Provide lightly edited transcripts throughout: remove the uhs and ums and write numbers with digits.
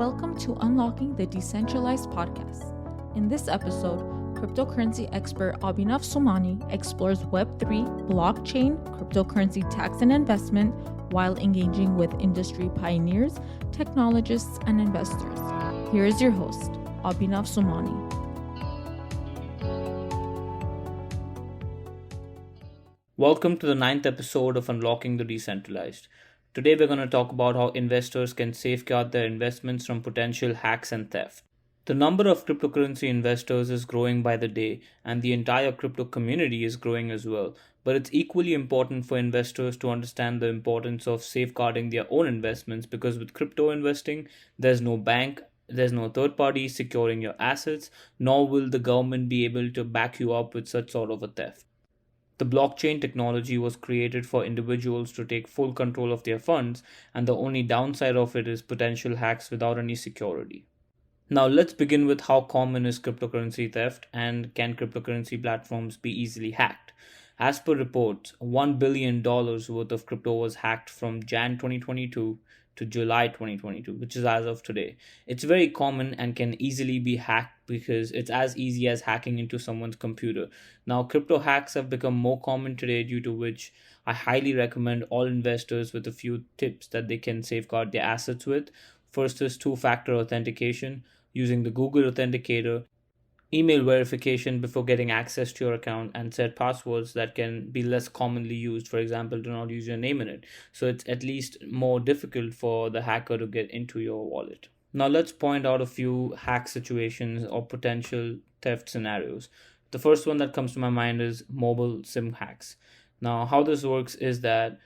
Welcome to Unlocking the Decentralized podcast. In this episode, cryptocurrency expert Abhi Soomaney explores Web3, blockchain, cryptocurrency tax and investment while engaging with industry pioneers, technologists, and investors. Here is your host, Abhi Soomaney. Welcome to the 9th episode of Unlocking the Decentralized. Today we're going to talk about how investors can safeguard their investments from potential hacks and theft. The number of cryptocurrency investors is growing by the day, and the entire crypto community is growing as well. But it's equally important for investors to understand the importance of safeguarding their own investments, because with crypto investing, there's no bank, there's no third party securing your assets, nor will the government be able to back you up with such sort of a theft. The blockchain technology was created for individuals to take full control of their funds, and the only downside of it is potential hacks without any security. Now, let's begin with how common is cryptocurrency theft, and can cryptocurrency platforms be easily hacked? As per reports, $1 billion worth of crypto was hacked from Jan 2022 to July 2022, which is as of today. It's very common and can easily be hacked because it's as easy as hacking into someone's computer. Now, crypto hacks have become more common today, due to which I highly recommend all investors with a few tips that they can safeguard their assets with. First is two-factor authentication using the Google Authenticator, email verification before getting access to your account, and set passwords that can be less commonly used. For example, do not use your name in it. So it's at least more difficult for the hacker to get into your wallet. Now let's point out a few hack situations or potential theft scenarios. The first one that comes to my mind is mobile SIM hacks. Now, how this works is that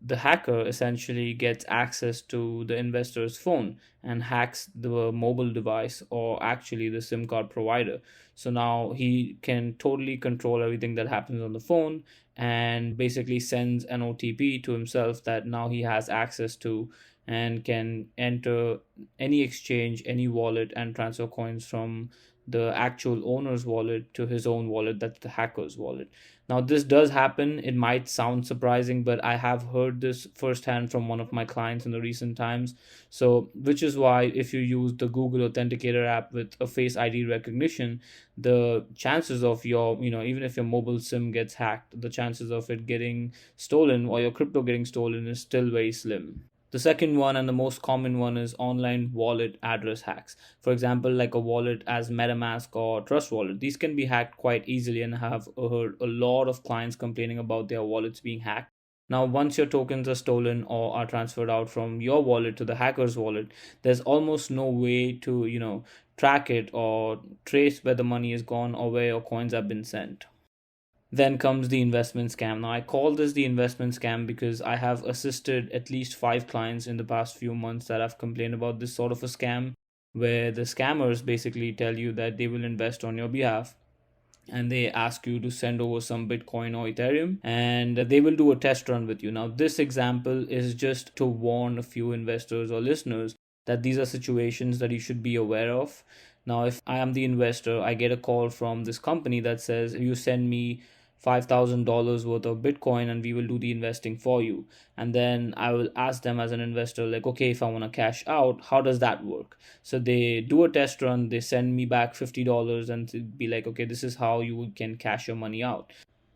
the hacker essentially gets access to the investor's phone and hacks the mobile device, or actually the SIM card provider. So now he can totally control everything that happens on the phone, and basically sends an OTP to himself that now he has access to, and can enter any exchange, any wallet, and transfer coins from the actual owner's wallet to his own wallet, that's the hacker's wallet. Now, this does happen. It might sound surprising, but I have heard this firsthand from one of my clients in the recent times. So, which is why if you use the Google Authenticator app with a Face ID recognition, the chances of your, even if your mobile SIM gets hacked, the chances of it getting stolen or your crypto getting stolen is still very slim. The second one, and the most common one, is online wallet address hacks. For example, like a wallet as MetaMask or Trust Wallet. These can be hacked quite easily, and have heard a lot of clients complaining about their wallets being hacked. Now, once your tokens are stolen or are transferred out from your wallet to the hacker's wallet, there's almost no way to, track it or trace where the money is gone or where your coins have been sent. Then comes the investment scam. Now, I call this the investment scam because I have assisted at least 5 clients in the past few months that have complained about this sort of a scam, where the scammers basically tell you that they will invest on your behalf, and they ask you to send over some Bitcoin or Ethereum, and they will do a test run with you. Now, this example is just to warn a few investors or listeners that these are situations that you should be aware of. Now, if I am the investor, I get a call from this company that says, you send me $5,000 worth of Bitcoin and we will do the investing for you. And then I will ask them as an investor, like, okay, if I want to cash out, how does that work? So they do a test run, they send me back $50 and be like, okay, this is how you can cash your money out.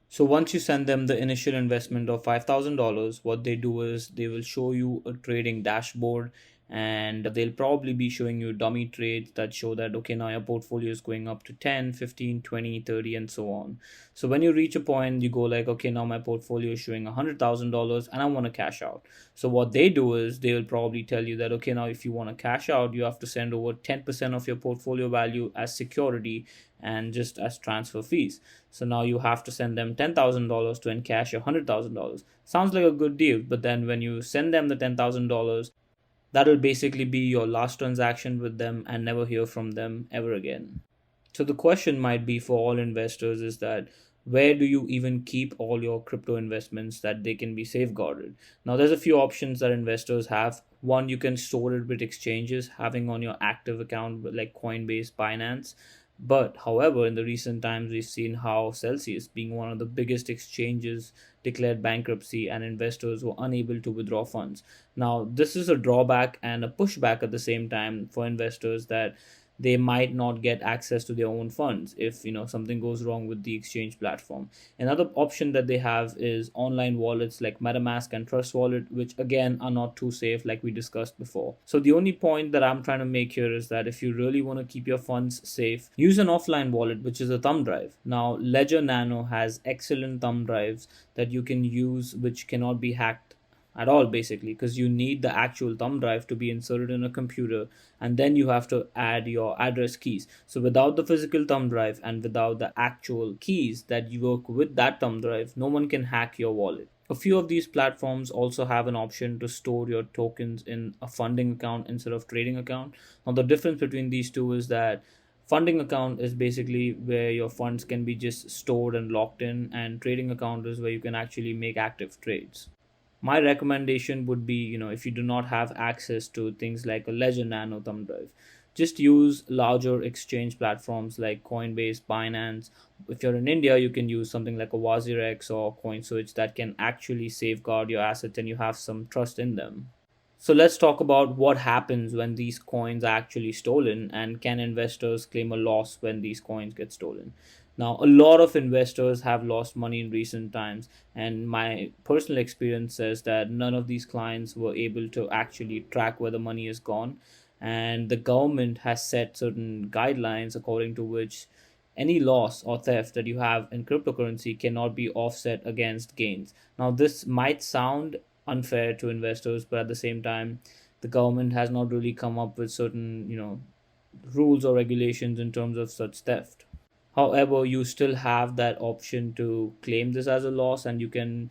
So once you send them the initial investment of $5,000, what they do is they will show you a trading dashboard, and they'll probably be showing you dummy trades that show that, okay, now your portfolio is going up to 10, 15, 20, 30, and so on. So when you reach a point, you go like, okay, now my portfolio is showing $100,000 and I want to cash out. So what they do is they will probably tell you that, okay, now if you want to cash out, you have to send over 10% of your portfolio value as security and just as transfer fees. So now you have to send them $10,000 to encash your $100,000. Sounds like a good deal, but then when you send them the $10,000, that'll basically be your last transaction with them, and never hear from them ever again. So the question might be for all investors is that, where do you even keep all your crypto investments that they can be safeguarded? Now, there's a few options that investors have. One, you can store it with exchanges, having on your active account like Coinbase, Binance. But however, in the recent times, we've seen how Celsius, being one of the biggest exchanges, declared bankruptcy and investors were unable to withdraw funds. Now, this is a drawback and a pushback at the same time for investors, that they might not get access to their own funds if something goes wrong with the exchange platform. Another option that they have is online wallets like MetaMask and Trust Wallet, which again are not too safe, like we discussed before. So the only point that I'm trying to make here is that if you really want to keep your funds safe, use an offline wallet, which is a thumb drive. Now, Ledger Nano has excellent thumb drives that you can use, which cannot be hacked at all, basically, because you need the actual thumb drive to be inserted in a computer, and then you have to add your address keys. So without the physical thumb drive and without the actual keys that you work with that thumb drive, no one can hack your wallet. A few of these platforms also have an option to store your tokens in a funding account instead of trading account. Now, the difference between these two is that funding account is basically where your funds can be just stored and locked in, and trading account is where you can actually make active trades. My recommendation would be, if you do not have access to things like a Ledger Nano thumb drive, just use larger exchange platforms like Coinbase, Binance. If you're in India, you can use something like a WazirX or CoinSwitch that can actually safeguard your assets and you have some trust in them. So let's talk about what happens when these coins are actually stolen, and can investors claim a loss when these coins get stolen. Now, a lot of investors have lost money in recent times, and my personal experience says that none of these clients were able to actually track where the money is gone. And the government has set certain guidelines according to which any loss or theft that you have in cryptocurrency cannot be offset against gains. Now, this might sound unfair to investors, but at the same time, the government has not really come up with certain, rules or regulations in terms of such theft. However, you still have that option to claim this as a loss, and you can,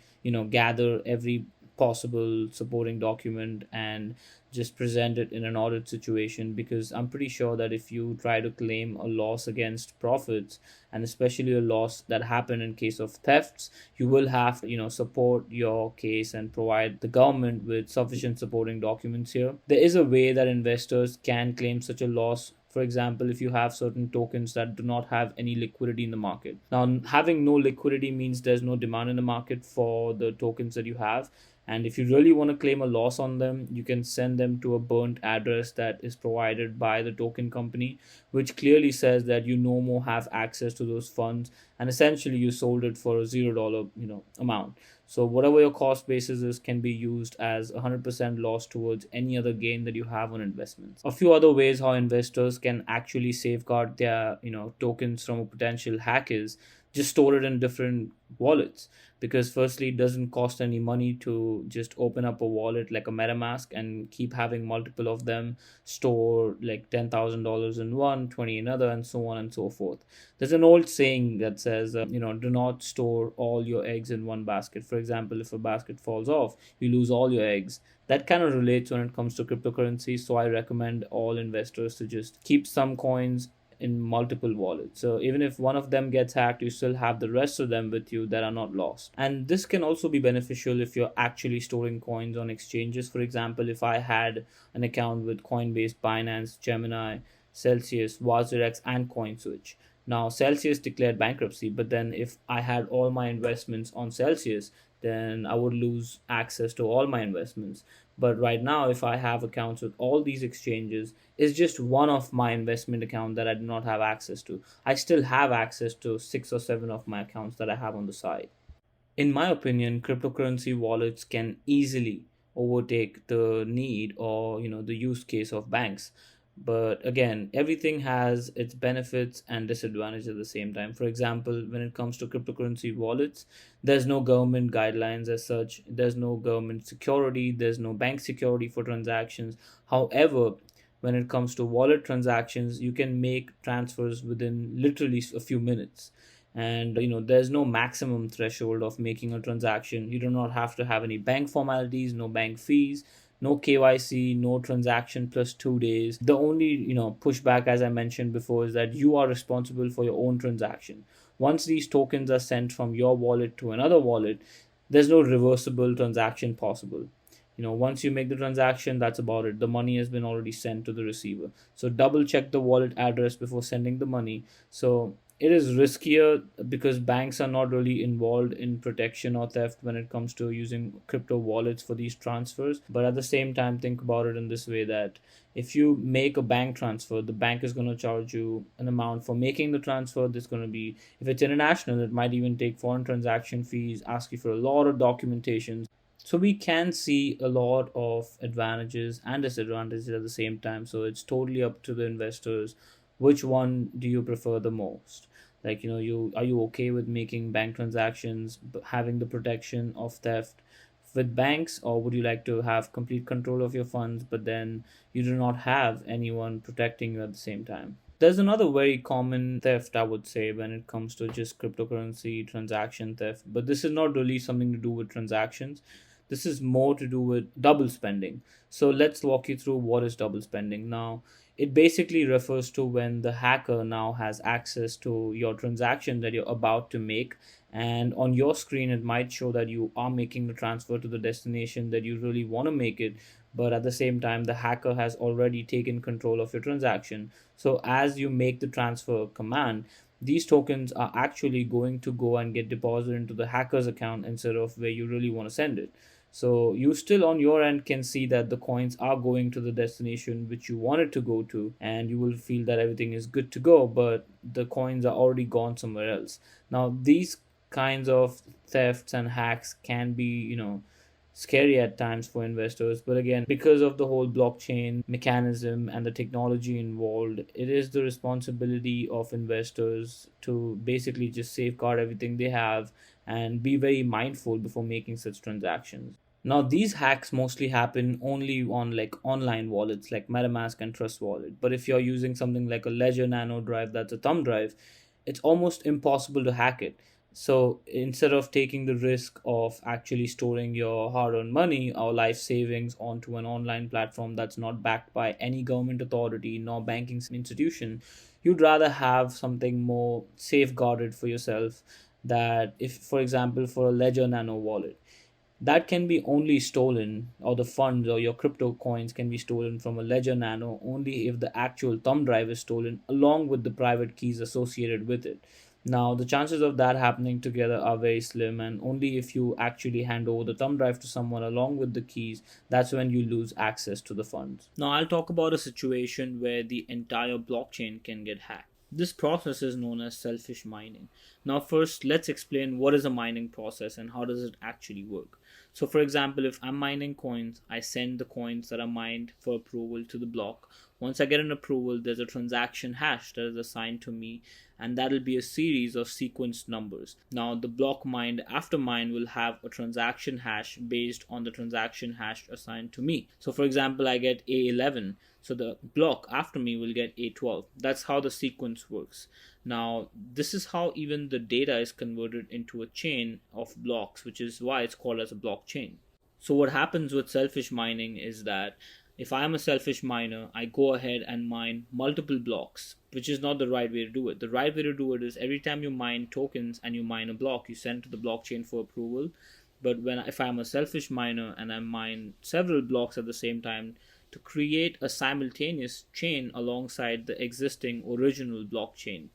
gather every possible supporting document and just present it in an audit situation, because I'm pretty sure that if you try to claim a loss against profits, and especially a loss that happened in case of thefts, you will have to, support your case and provide the government with sufficient supporting documents here. There is a way that investors can claim such a loss. For example, if you have certain tokens that do not have any liquidity in the market. Now, having no liquidity means there's no demand in the market for the tokens that you have. And if you really want to claim a loss on them, you can send them to a burnt address that is provided by the token company, which clearly says that you no more have access to those funds, and essentially you sold it for a $0, amount. So whatever your cost basis is can be used as 100% loss towards any other gain that you have on investments. A few other ways how investors can actually safeguard their, tokens from a potential hack is just store it in different wallets, because firstly, it doesn't cost any money to just open up a wallet like a MetaMask and keep having multiple of them, store like $10,000 in one, 20 in another, and so on and so forth. There's an old saying that says, do not store all your eggs in one basket. For example, if a basket falls off, you lose all your eggs. That kind of relates when it comes to cryptocurrency. So I recommend all investors to just keep some coins in multiple wallets. So even if one of them gets hacked, you still have the rest of them with you that are not lost. And this can also be beneficial if you're actually storing coins on exchanges. For example, if I had an account with Coinbase, Binance, Gemini, Celsius, WazirX, and CoinSwitch. Now, Celsius declared bankruptcy, but then if I had all my investments on Celsius, then I would lose access to all my investments. But right now, if I have accounts with all these exchanges, it's just one of my investment account that I do not have access to. I still have access to 6 or 7 of my accounts that I have on the side. In my opinion, cryptocurrency wallets can easily overtake the need or the use case of banks. But again, everything has its benefits and disadvantages at the same time. For example, when it comes to cryptocurrency wallets, there's no government guidelines as such, there's no government security, there's no bank security for transactions. However, when it comes to wallet transactions, you can make transfers within literally a few minutes. And there's no maximum threshold of making a transaction. You do not have to have any bank formalities, no bank fees, no KYC, no transaction plus 2 days. The only pushback, as I mentioned before, is that you are responsible for your own transaction. Once these tokens are sent from your wallet to another wallet, there's no reversible transaction possible. Once you make the transaction, that's about it. The money has been already sent to the receiver. So double check the wallet address before sending the money. So it is riskier because banks are not really involved in protection or theft when it comes to using crypto wallets for these transfers. But at the same time, think about it in this way, that if you make a bank transfer, the bank is going to charge you an amount for making the transfer. There's going to be, if it's international, it might even take foreign transaction fees, ask you for a lot of documentation. So we can see a lot of advantages and disadvantages at the same time. So it's totally up to the investors. Which one do you prefer the most? Like, you are you okay with making bank transactions, having the protection of theft with banks, or would you like to have complete control of your funds, but then you do not have anyone protecting you at the same time? There's another very common theft, I would say, when it comes to just cryptocurrency transaction theft, but this is not really something to do with transactions. This is more to do with double spending. So let's walk you through what is double spending. Now, it basically refers to when the hacker now has access to your transaction that you're about to make, and on your screen it might show that you are making the transfer to the destination that you really want to make it, but at the same time the hacker has already taken control of your transaction. So as you make the transfer command, these tokens are actually going to go and get deposited into the hacker's account instead of where you really want to send it. So you still on your end can see that the coins are going to the destination which you wanted to go to, and you will feel that everything is good to go, but the coins are already gone somewhere else. Now, these kinds of thefts and hacks can be, scary at times for investors. But again, because of the whole blockchain mechanism and the technology involved, it is the responsibility of investors to basically just safeguard everything they have and be very mindful before making such transactions. Now, these hacks mostly happen only on like online wallets like MetaMask and Trust Wallet. But if you're using something like a Ledger Nano drive that's a thumb drive, it's almost impossible to hack it. So instead of taking the risk of actually storing your hard earned money or life savings onto an online platform that's not backed by any government authority nor banking institution, you'd rather have something more safeguarded for yourself. That, if, for example, for a Ledger Nano wallet, that can be only stolen, or the funds or your crypto coins can be stolen from a Ledger Nano only if the actual thumb drive is stolen along with the private keys associated with it. Now, the chances of that happening together are very slim, and only if you actually hand over the thumb drive to someone along with the keys, that's when you lose access to the funds. Now, I'll talk about a situation where the entire blockchain can get hacked. This process is known as selfish mining. Now, first, let's explain what is a mining process and how does it actually work. So, for example, if I'm mining coins, I send the coins that are mined for approval to the block. Once I get an approval, there's a transaction hash that is assigned to me, and that'll be a series of sequenced numbers. Now, the block mined after mine will have a transaction hash based on the transaction hash assigned to me. So, for example, I get A11, so the block after me will get A12. That's how the sequence works. Now, this is how even the data is converted into a chain of blocks, which is why it's called as a blockchain. So what happens with selfish mining is that if I am a selfish miner, I go ahead and mine multiple blocks, which is not the right way to do it. The right way to do it is every time you mine tokens and you mine a block, you send to the blockchain for approval. But if I'm a selfish miner and I mine several blocks at the same time to create a simultaneous chain alongside the existing original blockchain.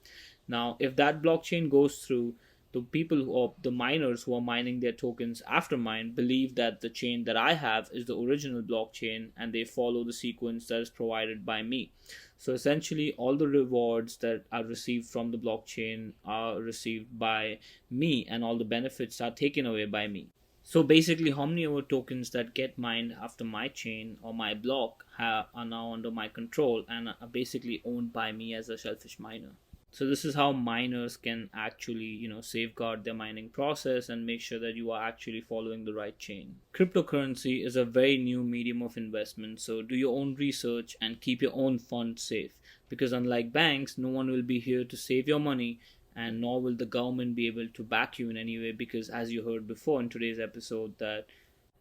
Now, if that blockchain goes through, the people or the miners who are mining their tokens after mine believe that the chain that I have is the original blockchain, and they follow the sequence that is provided by me. So essentially, all the rewards that are received from the blockchain are received by me, and all the benefits are taken away by me. So basically, how many of our tokens that get mined after my chain or my block are now under my control and are basically owned by me as a selfish miner. So this is how miners can actually, safeguard their mining process and make sure that you are actually following the right chain. Cryptocurrency is a very new medium of investment, so do your own research and keep your own funds safe. Because unlike banks, no one will be here to save your money, and nor will the government be able to back you in any way, because as you heard before in today's episode, that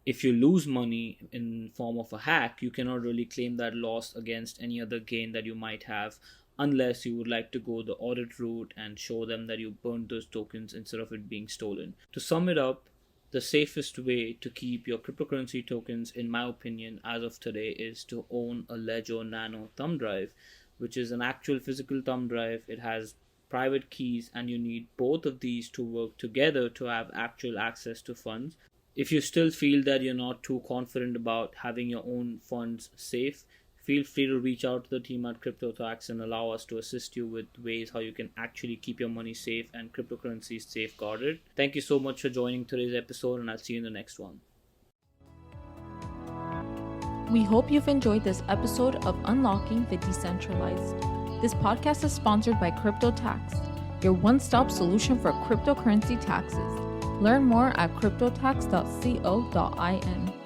if you lose money in form of a hack, you cannot really claim that loss against any other gain that you might have, unless you would like to go the audit route and show them that you burned those tokens instead of it being stolen. To sum it up, The safest way to keep your cryptocurrency tokens, in my opinion, as of today, is to own a Ledger Nano thumb drive, which is an actual physical thumb drive. It has private keys, and you need both of these to work together to have actual access to funds. If you still feel that you're not too confident about having your own funds safe, feel free to reach out to the team at CryptoTax and allow us to assist you with ways how you can actually keep your money safe and cryptocurrencies safeguarded. Thank you so much for joining today's episode, and I'll see you in the next one. We hope you've enjoyed this episode of Unlocking the Decentralized. This podcast is sponsored by CryptoTax, your one-stop solution for cryptocurrency taxes. Learn more at cryptotax.co.in.